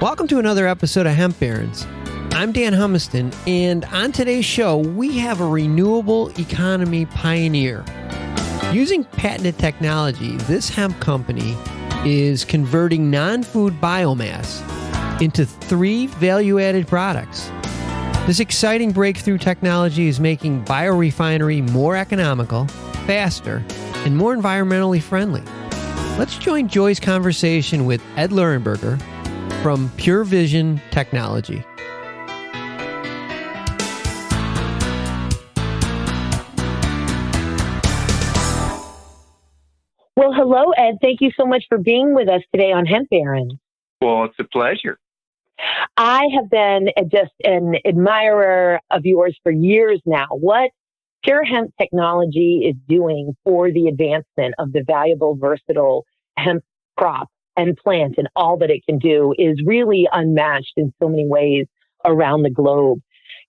Welcome to another episode of Hemp Barons. I'm Dan Humiston, and on today's show, we have a renewable economy pioneer. Using patented technology, this hemp company is converting non-food biomass into 3 value-added products. This exciting breakthrough technology is making biorefinery more economical, faster, and more environmentally friendly. Let's join Joy's conversation with Ed Lehrburger from Purevision Technology. Well, hello, Ed. Thank you so much for being with us today on Hemp Barons. Well, it's a pleasure. I have been just an admirer of yours for years now. What Pure Hemp Technology is doing for the advancement of the valuable, versatile hemp crop and plant and all that it can do is really unmatched in so many ways around the globe.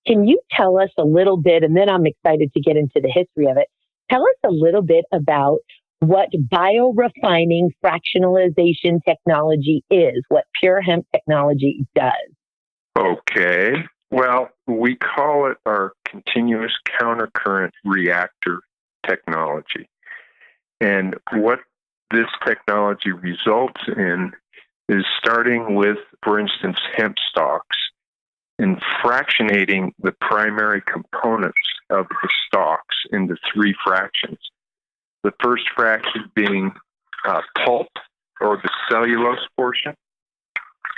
Can you tell us a little bit, and then I'm excited to get into the history of it, tell us a little bit about what biorefining fractionalization technology is, what Pure Hemp Technology does. Okay. Well, we call it our continuous countercurrent reactor technology. And what this technology results in is starting with, for instance, hemp stalks and fractionating the primary components of the stalks into 3 fractions. The first fraction being pulp, or the cellulose portion.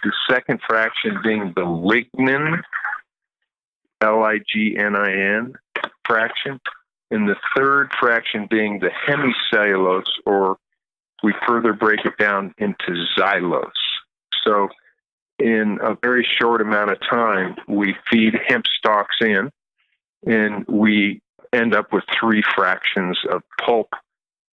The second fraction being the lignin, Lignin fraction. And the third fraction being the hemicellulose, or we further break it down into xylose. So in a very short amount of time, we feed hemp stalks in, and we end up with 3 fractions of pulp,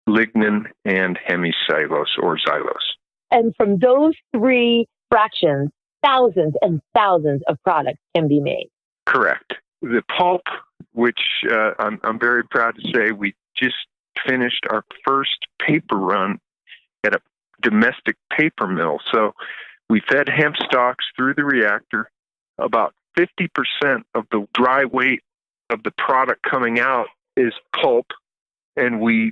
lignin, and hemicellulose, or xylose. And from those 3 fractions, thousands and thousands of products can be made. Correct. The pulp, which I'm very proud to say, we just finished our first paper run at a domestic paper mill. So we fed hemp stalks through the reactor. About 50% of the dry weight of the product coming out is pulp, and we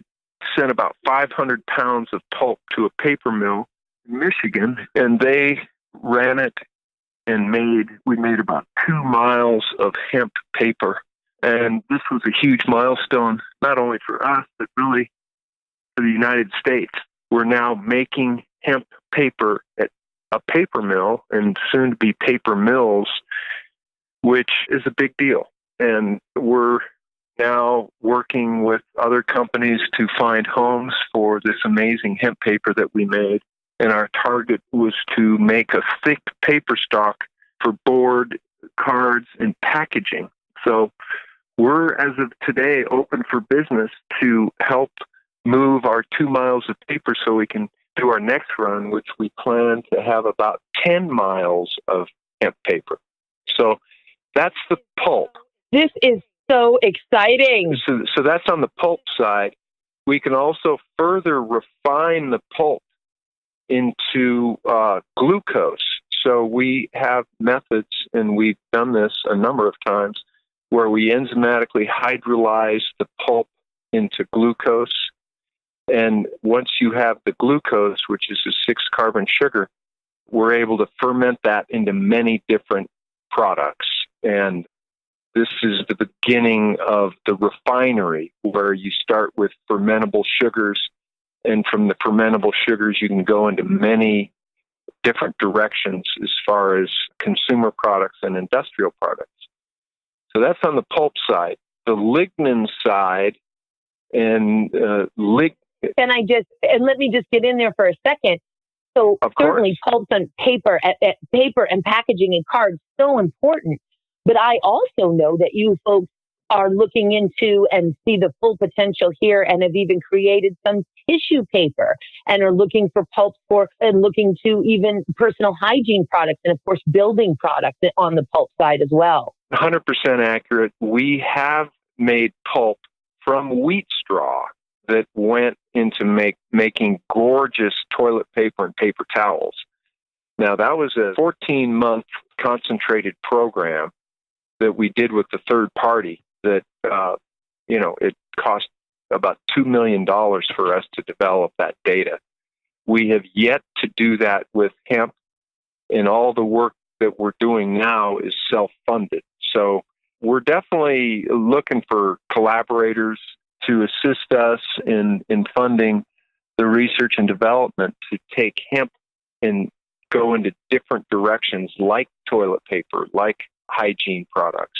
sent about 500 pounds of pulp to a paper mill in Michigan, and they ran it and we made about 2 miles of hemp paper. And this was a huge milestone, not only for us, but really for the United States. We're now making hemp paper at a paper mill, and soon to be paper mills, which is a big deal. And we're now working with other companies to find homes for this amazing hemp paper that we made. And our target was to make a thick paper stock for board, cards, and packaging. So we're, as of today, open for business to help move our 2 miles of paper so we can do our next run, which we plan to have about 10 miles of hemp paper. So that's the pulp. This is so exciting. So that's on the pulp side. We can also further refine the pulp into glucose. So we have methods, and we've done this a number of times, where we enzymatically hydrolyze the pulp into glucose. And once you have the glucose, which is a 6-carbon sugar, we're able to ferment that into many different products. And this is the beginning of the refinery, where you start with fermentable sugars, and from the fermentable sugars, you can go into many different directions as far as consumer products and industrial products. So that's on the pulp side. The lignin side, and let me just get in there for a second. So certainly pulps and paper and packaging and cards, so important. But I also know that you folks are looking into and see the full potential here, and have even created some tissue paper, and are looking for pulp and looking to even personal hygiene products, and of course building products on the pulp side as well. 100% accurate. We have made pulp from wheat straw that went into making gorgeous toilet paper and paper towels. Now, that was a 14-month concentrated program that we did with the third party that, it cost about $2 million for us to develop that data. We have yet to do that with hemp, and all the work that we're doing now is self-funded. So we're definitely looking for collaborators to assist us in funding the research and development to take hemp and go into different directions like toilet paper, like hygiene products.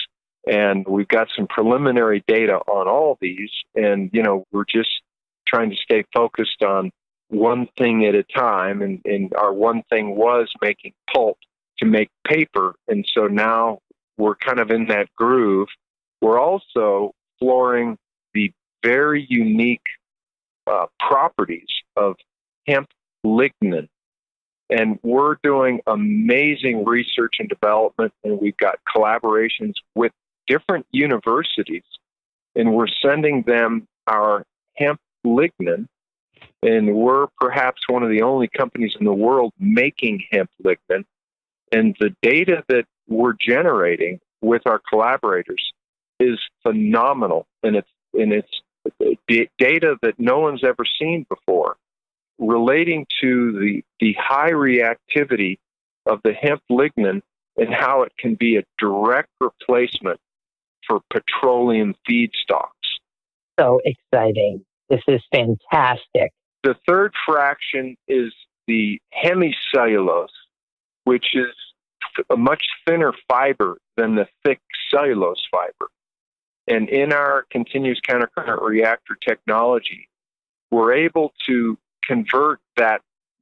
And we've got some preliminary data on all these, and, we're just trying to stay focused on one thing at a time. And our one thing was making pulp to make paper. And so now we're kind of in that groove. We're also exploring the very unique properties of hemp lignin. And we're doing amazing research and development, and we've got collaborations with different universities, and we're sending them our hemp lignin, and we're perhaps one of the only companies in the world making hemp lignin. And the data that we're generating with our collaborators is phenomenal, and it's data that no one's ever seen before, relating to the high reactivity of the hemp lignin and how it can be a direct replacement for petroleum feedstocks. So exciting. This is fantastic. The third fraction is the hemicellulose, which is a much thinner fiber than the thick cellulose fiber. And in our continuous countercurrent reactor technology, we're able to convert that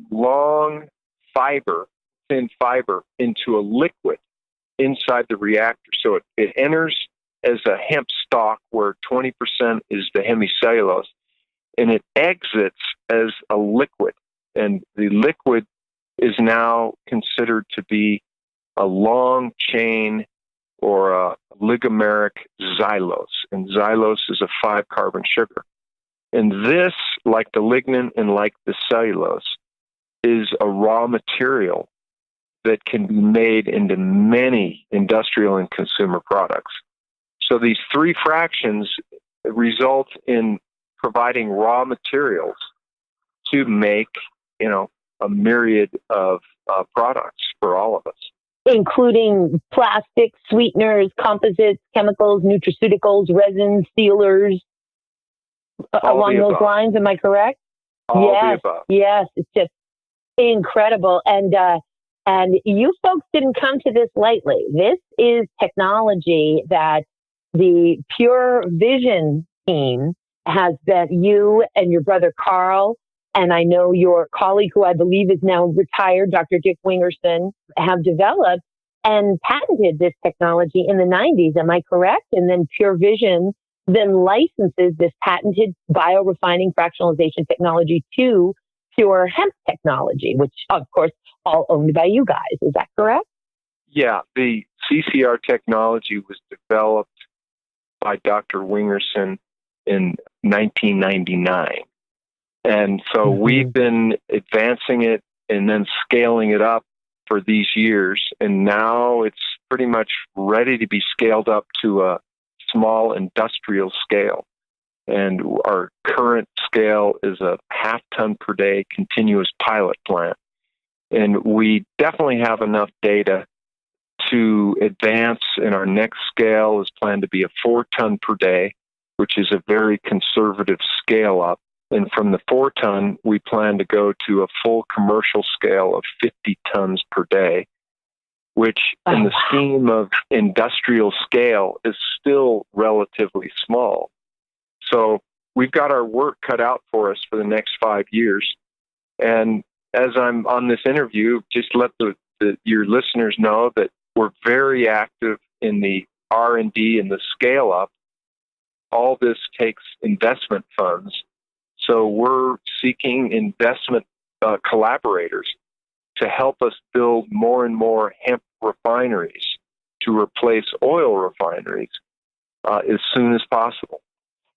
long fiber, thin fiber, into a liquid inside the reactor. So it enters as a hemp stalk where 20% is the hemicellulose, and it exits as a liquid. And the liquid is now considered to be a long chain or a oligomeric xylose. And xylose is a 5-carbon sugar. And this, like the lignin and like the cellulose, is a raw material that can be made into many industrial and consumer products. So these three fractions result in providing raw materials to make, a myriad of products for all of us. Including plastics, sweeteners, composites, chemicals, nutraceuticals, resins, sealers, along those lines. Am I correct? All the above. Yes, it's just incredible. And you folks didn't come to this lightly. This is technology that the Purevision team has been, you and your brother Carl, and I know your colleague, who I believe is now retired, Dr. Dick Wingerson, have developed and patented this technology in the 90s. Am I correct? And then Purevision then licenses this patented biorefining fractionalization technology to Pure Hemp Technology, which, of course, all owned by you guys. Is that correct? Yeah, the CCR technology was developed by Dr. Wingerson in 1999. And so we've been advancing it and then scaling it up for these years. And now it's pretty much ready to be scaled up to a small industrial scale. And our current scale is a 0.5 ton per day continuous pilot plant. And we definitely have enough data to advance, and our next scale is planned to be a 4 ton per day, which is a very conservative scale up. And from the 4 ton, we plan to go to a full commercial scale of 50 tons per day, which in the scheme of industrial scale is still relatively small. So we've got our work cut out for us for the next 5 years. And as I'm on this interview, just let your listeners know that we're very active in the R&D and the scale up. All this takes investment funds. So we're seeking investment collaborators to help us build more and more hemp refineries to replace oil refineries as soon as possible.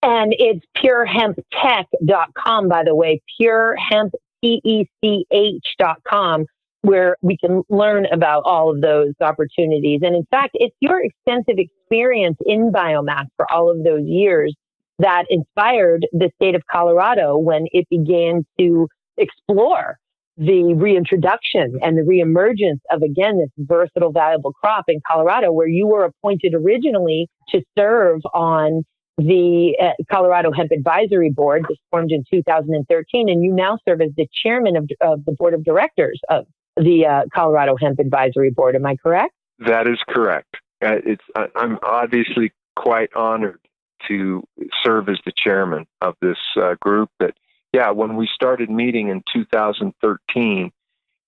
And it's purehemptech.com, by the way, purehemp.com. where we can learn about all of those opportunities. And in fact, it's your extensive experience in biomass for all of those years that inspired the state of Colorado when it began to explore the reintroduction and the reemergence of, again, this versatile, valuable crop in Colorado, where you were appointed originally to serve on the Colorado Hemp Advisory Board. This formed in 2013, and you now serve as the chairman of the board of directors of the Colorado Hemp Advisory Board. Am I correct? That is correct. I'm obviously quite honored to serve as the chairman of this group. That, yeah, when we started meeting in 2013,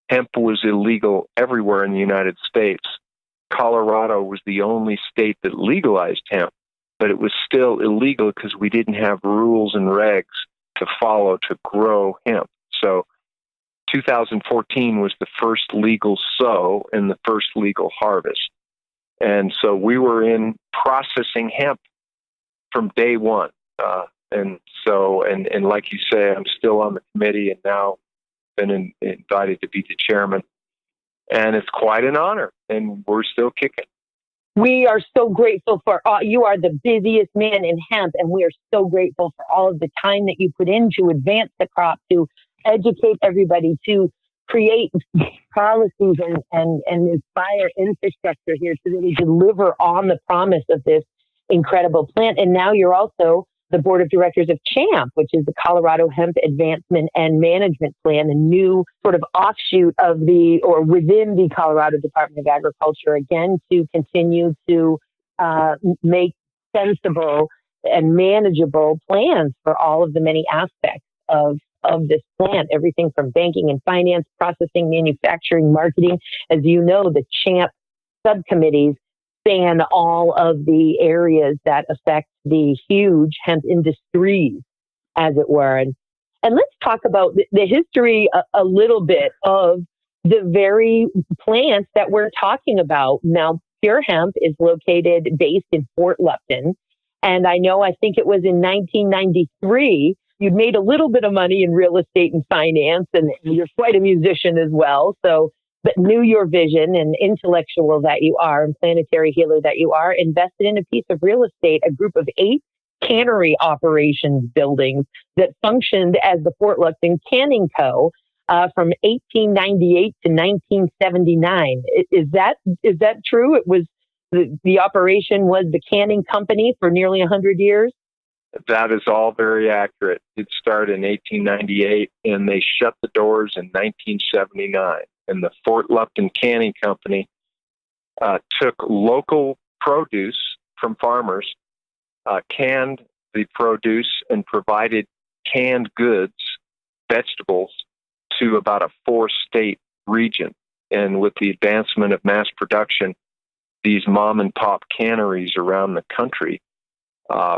hemp was illegal everywhere in the United States. Colorado was the only state that legalized hemp, but it was still illegal because we didn't have rules and regs to follow to grow hemp. So 2014 was the first legal sow and the first legal harvest. And so we were in processing hemp from day one. And like you say, I'm still on the committee and now been invited to be the chairman. And it's quite an honor, and we're still kicking. We are so grateful for you are the busiest man in hemp, and we are so grateful for all of the time that you put in to advance the crop, to educate everybody, to create policies and inspire infrastructure here to really deliver on the promise of this incredible plant. And now you're also the board of directors of CHAMP, which is the Colorado Hemp Advancement and Management Plan, a new sort of offshoot of within the Colorado Department of Agriculture, again, to continue to make sensible and manageable plans for all of the many aspects of this plant, everything from banking and finance, processing, manufacturing, marketing. As you know, the CHAMP subcommittees span all of the areas that affect the huge hemp industries, as it were. And let's talk about the history a little bit of the very plants that we're talking about. Now, Pure Hemp is based in Fort Lupton. And I think it was in 1993, you'd made a little bit of money in real estate and finance, and you're quite a musician as well. But knew your vision, and intellectual that you are and planetary healer that you are, invested in a piece of real estate, a group of 8 cannery operations buildings that functioned as the Fort Lupton Canning Co. From 1898 to 1979. Is that true? It was the operation was the canning company for nearly 100 years? That is all very accurate. It started in 1898, and they shut the doors in 1979. And the Fort Lupton Canning Company took local produce from farmers, canned the produce, and provided canned goods, vegetables, to about a 4-state region. And with the advancement of mass production, these mom and pop canneries around the country,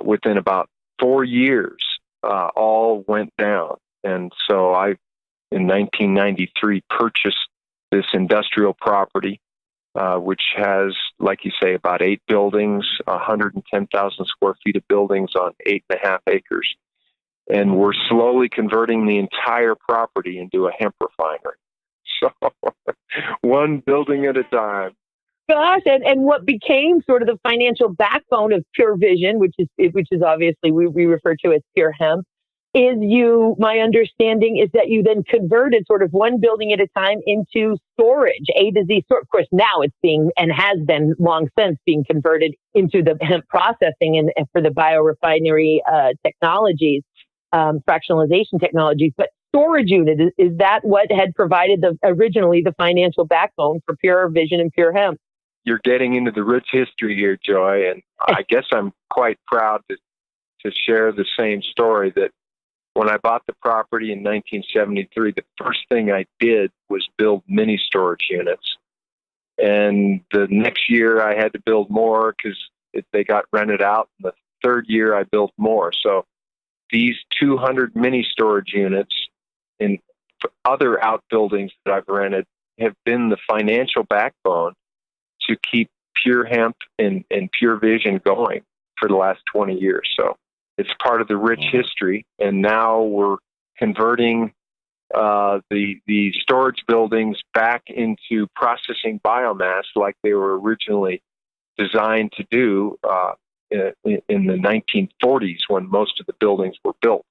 within about 4 years, all went down. And so I, in 1993, purchased this industrial property, which has, like you say, about 8 buildings, 110,000 square feet of buildings on 8.5 acres. And we're slowly converting the entire property into a hemp refinery. So one building at a time. Gosh, and what became sort of the financial backbone of Purevision, which is obviously we refer to as Pure Hemp, is my understanding is that you then converted sort of one building at a time into storage, A to Z storage. Of course, now it's being and has been long since being converted into the hemp processing and for the biorefinery technologies, fractionalization technologies. But storage unit, is that what had provided originally the financial backbone for Purevision and Pure Hemp? You're getting into the rich history here, Joy, and I guess I'm quite proud to share the same story that when I bought the property in 1973, the first thing I did was build mini storage units. And the next year I had to build more because they got rented out. And the third year I built more. So these 200 mini storage units in other outbuildings that I've rented have been the financial backbone to keep Pure Hemp and Purevision going for the last 20 years. So it's part of the rich history, and now we're converting the storage buildings back into processing biomass like they were originally designed to do in the 1940s when most of the buildings were built.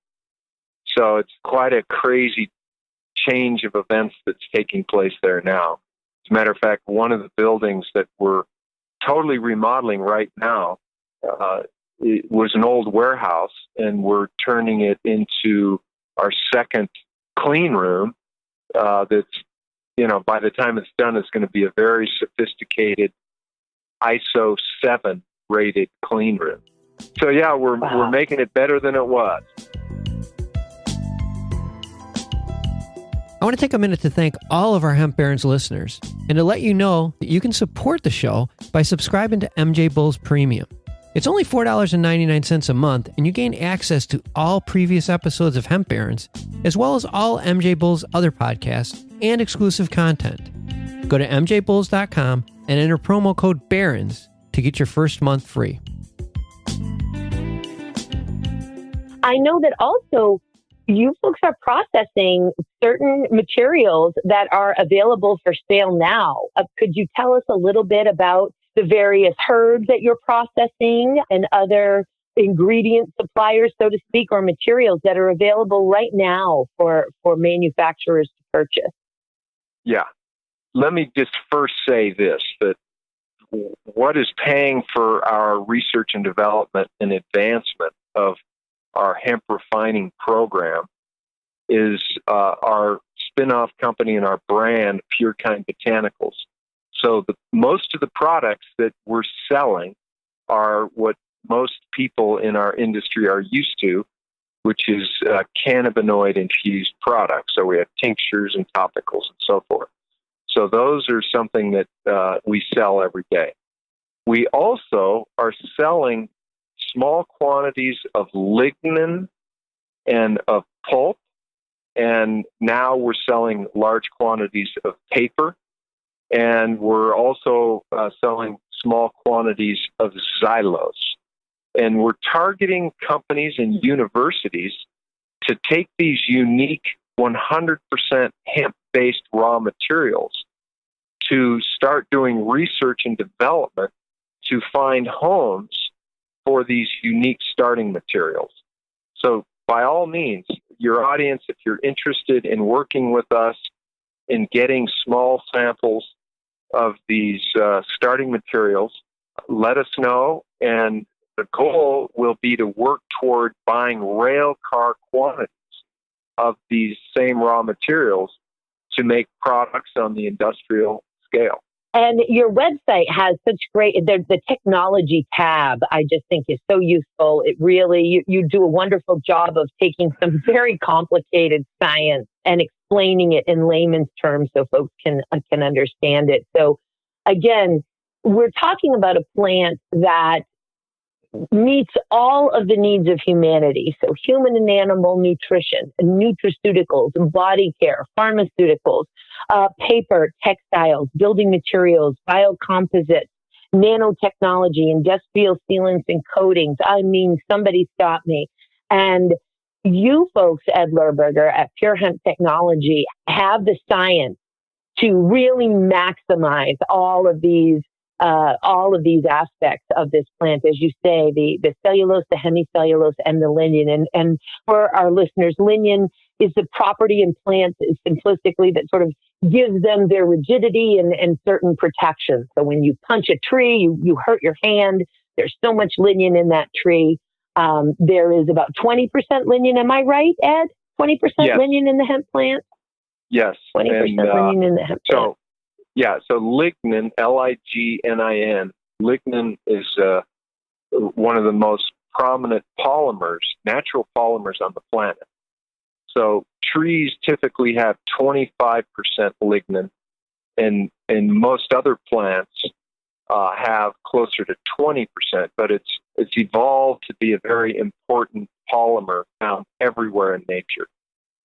So it's quite a crazy change of events that's taking place there now. As a matter of fact, one of the buildings that we're totally remodeling right now it was an old warehouse, and we're turning it into our second clean room. That's, by the time it's done, it's going to be a very sophisticated ISO 7 rated clean room. So yeah, we're making it better than it was. I want to take a minute to thank all of our Hemp Barons listeners and to let you know that you can support the show by subscribing to MJBulls Premium. It's only $4.99 a month, and you gain access to all previous episodes of Hemp Barons, as well as all MJBulls' other podcasts and exclusive content. Go to MJBulls.com and enter promo code BARONS to get your first month free. I know that also you folks are processing certain materials that are available for sale now. Could you tell us a little bit about the various herbs that you're processing and other ingredient suppliers, so to speak, or materials that are available right now for manufacturers to purchase? Yeah. Let me just first say this, that what is paying for our research and development and advancement of our hemp refining program is our spin-off company and our brand, Purekind Botanicals. So most of the products that we're selling are what most people in our industry are used to, which is cannabinoid-infused products. So we have tinctures and topicals and so forth. So those are something that we sell every day. We also are selling small quantities of lignin and of pulp, and now we're selling large quantities of paper, and we're also selling small quantities of xylose. And we're targeting companies and universities to take these unique 100% hemp-based raw materials to start doing research and development to find homes for these unique starting materials. So by all means, your audience, if you're interested in working with us in getting small samples of these starting materials, let us know. And the goal will be to work toward buying rail car quantities of these same raw materials to make products on the industrial scale. And your website has such great, the technology tab, I just think is so useful. It really, you do a wonderful job of taking some very complicated science and explaining it in layman's terms so folks can understand it. So again, we're talking about a plant that meets all of the needs of humanity. So human and animal nutrition, nutraceuticals, body care, pharmaceuticals, paper, textiles, building materials, biocomposites, nanotechnology, industrial sealants and coatings. I mean, somebody stop me. And you folks at Lehrburger, at Pure Hemp Technology, have the science to really maximize all of these aspects of this plant, as you say, the cellulose, the hemicellulose, and the lignin. And for our listeners, lignin is the property in plants, simplistically, that sort of gives them their rigidity and certain protection. So when you punch a tree, you hurt your hand. There's so much lignin in that tree. There is about 20% lignin. Am I right, Ed? 20% yes. Lignin in the hemp plant? Yes. 20% lignin in the hemp plant. Yeah, so lignin, Lignin, lignin is one of the most prominent polymers, natural polymers on the planet. So trees typically have 25% lignin, and most other plants have closer to 20%, but it's evolved to be a very important polymer found everywhere in nature.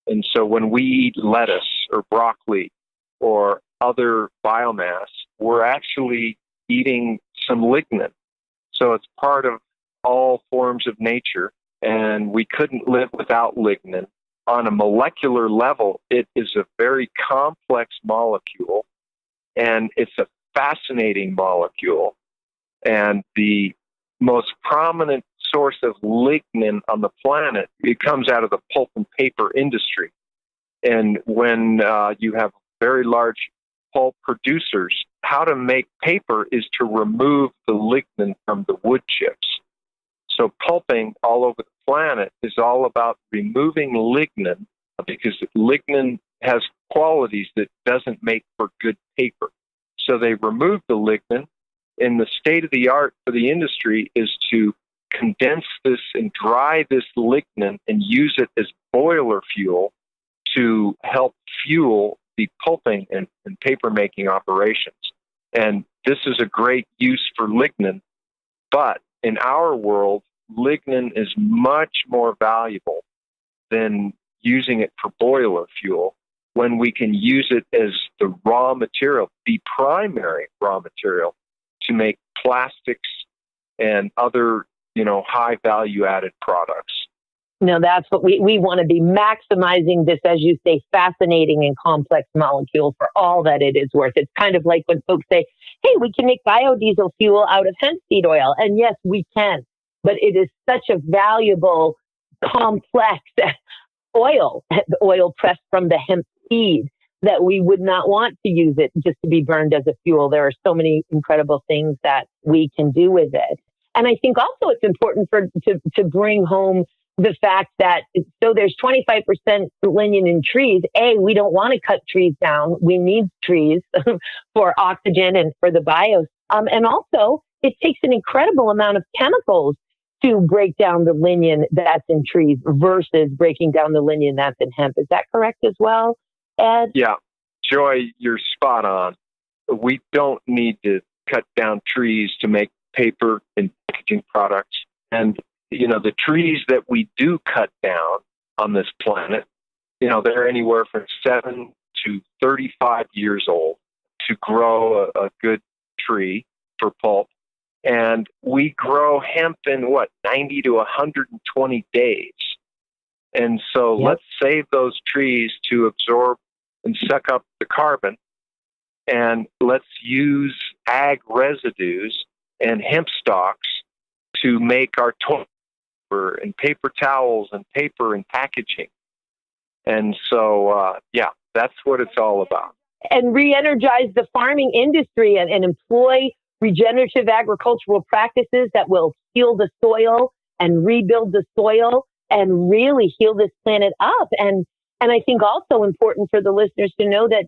And so when we eat lettuce or broccoli or other biomass, we're actually eating some lignin. So it's part of all forms of nature, and we couldn't live without lignin. on a molecular level, it is a very complex molecule, and it's a fascinating molecule. And the most prominent source of lignin on the planet, it comes out of the pulp and paper industry. And when you have very large pulp producers, how to make paper is to remove the lignin from the wood chips. So pulping all over the planet is all about removing lignin, because lignin has qualities that doesn't make for good paper. So they remove the lignin, and the state of the art for the industry is to condense this and dry this lignin and use it as boiler fuel to help fuel the pulping and paper making operations. And this is a great use for lignin, but in our world, lignin is much more valuable than using it for boiler fuel when we can use it as the raw material, the primary raw material, to make plastics and other, high value added products. No, that's what we want to be, maximizing this, as you say, fascinating and complex molecule for all that it is worth. It's kind of like when folks say, hey, we can make biodiesel fuel out of hemp seed oil. And yes, we can, but it is such a valuable, complex oil pressed from the hemp seed, that we would not want to use it just to be burned as a fuel. There are so many incredible things that we can do with it. And I think also it's important to bring home the fact that, so there's 25% lignin in trees. We don't want to cut trees down. We need trees for oxygen and for the bios. And also, it takes an incredible amount of chemicals to break down the lignin that's in trees versus breaking down the lignin that's in hemp. Is that correct as well, Ed? Yeah. Joy, you're spot on. We don't need to cut down trees to make paper and packaging products. And the trees that we do cut down on this planet, they're anywhere from 7 to 35 years old to grow a good tree for pulp. And we grow hemp in 90 to 120 days. And so Let's save those trees to absorb and suck up the carbon. And let's use ag residues and hemp stalks to make our toilet paper and paper towels and paper and packaging. And so, that's what it's all about. And re-energize the farming industry and employ regenerative agricultural practices that will heal the soil and rebuild the soil and really heal this planet up. And I think also important for the listeners to know that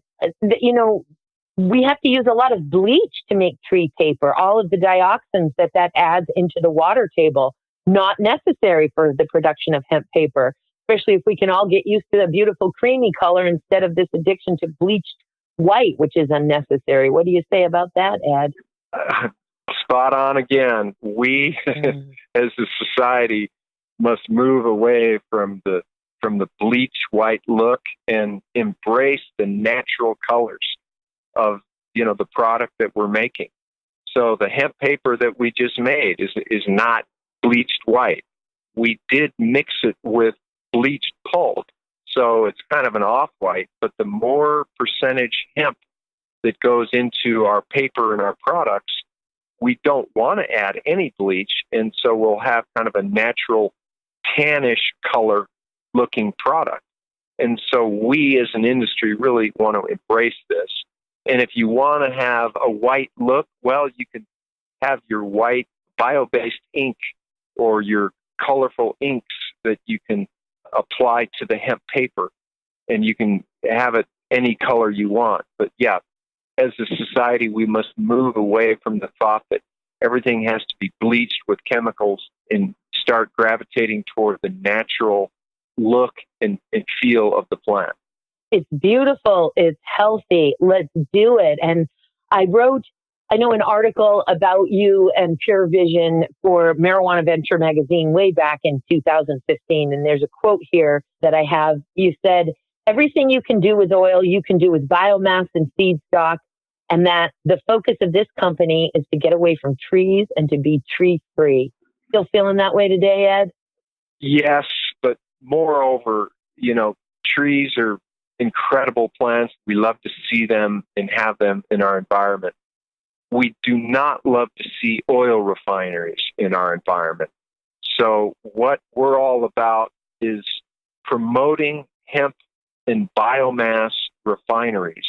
we have to use a lot of bleach to make tree paper. All of the dioxins that adds into the water table, not necessary for the production of hemp paper, especially if we can all get used to the beautiful creamy color instead of this addiction to bleached white, which is unnecessary. What do you say about that, Ed? Spot on again. We, as a society, must move away from the bleach white look and embrace the natural colors of the product that we're making. So the hemp paper that we just made is not bleached white. We did mix it with bleached pulp, so it's kind of an off-white, but the more percentage hemp that goes into our paper and our products, we don't want to add any bleach, and so we'll have kind of a natural tannish color looking product. And so we as an industry really want to embrace this. And if you want to have a white look, well, you can have your white bio-based ink or your colorful inks that you can apply to the hemp paper, and you can have it any color you want. But as a society, we must move away from the thought that everything has to be bleached with chemicals and start gravitating toward the natural look and feel of the plant. It's beautiful. It's healthy. Let's do it. And I know an article about you and Purevision for Marijuana Venture magazine way back in 2015. And there's a quote here that I have. You said, everything you can do with oil, you can do with biomass and feedstock. And that the focus of this company is to get away from trees and to be tree-free. Still feeling that way today, Ed? Yes, but moreover, trees are incredible plants. We love to see them and have them in our environment. We do not love to see oil refineries in our environment. So what we're all about is promoting hemp and biomass refineries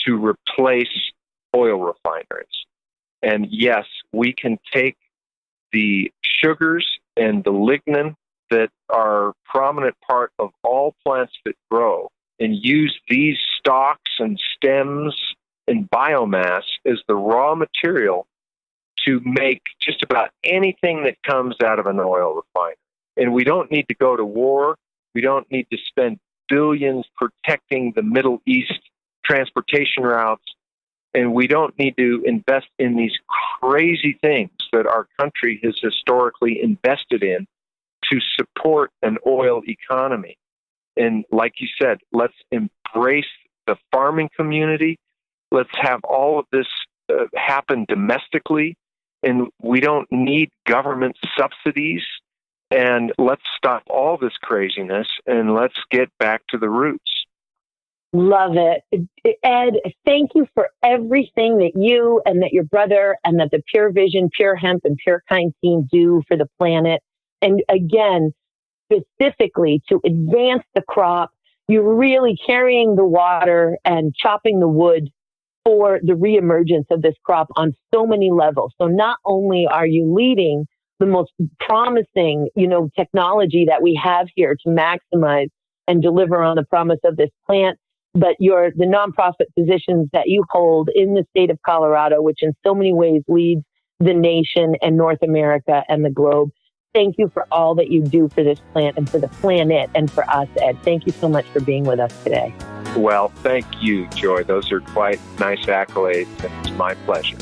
to replace oil refineries. And yes, we can take the sugars and the lignin that are a prominent part of all plants that grow and use these stalks and stems and biomass as the raw material to make just about anything that comes out of an oil refinery. And we don't need to go to war. We don't need to spend billions protecting the Middle East transportation routes. And we don't need to invest in these crazy things that our country has historically invested in to support an oil economy. And like you said, let's embrace the farming community. Let's have all of this happen domestically. And we don't need government subsidies. And let's stop all this craziness and let's get back to the roots. Love it. Ed, thank you for everything that you and that your brother and that the Purevision, Pure Hemp, and Pure Kind team do for the planet. And again, specifically to advance the crop, you're really carrying the water and chopping the wood for the reemergence of this crop on so many levels. So not only are you leading the most promising, technology that we have here to maximize and deliver on the promise of this plant, but the nonprofit positions that you hold in the state of Colorado, which in so many ways leads the nation and North America and the globe. Thank you for all that you do for this plant and for the planet and for us, Ed. Thank you so much for being with us today. Well, thank you, Joy. Those are quite nice accolades, and it's my pleasure.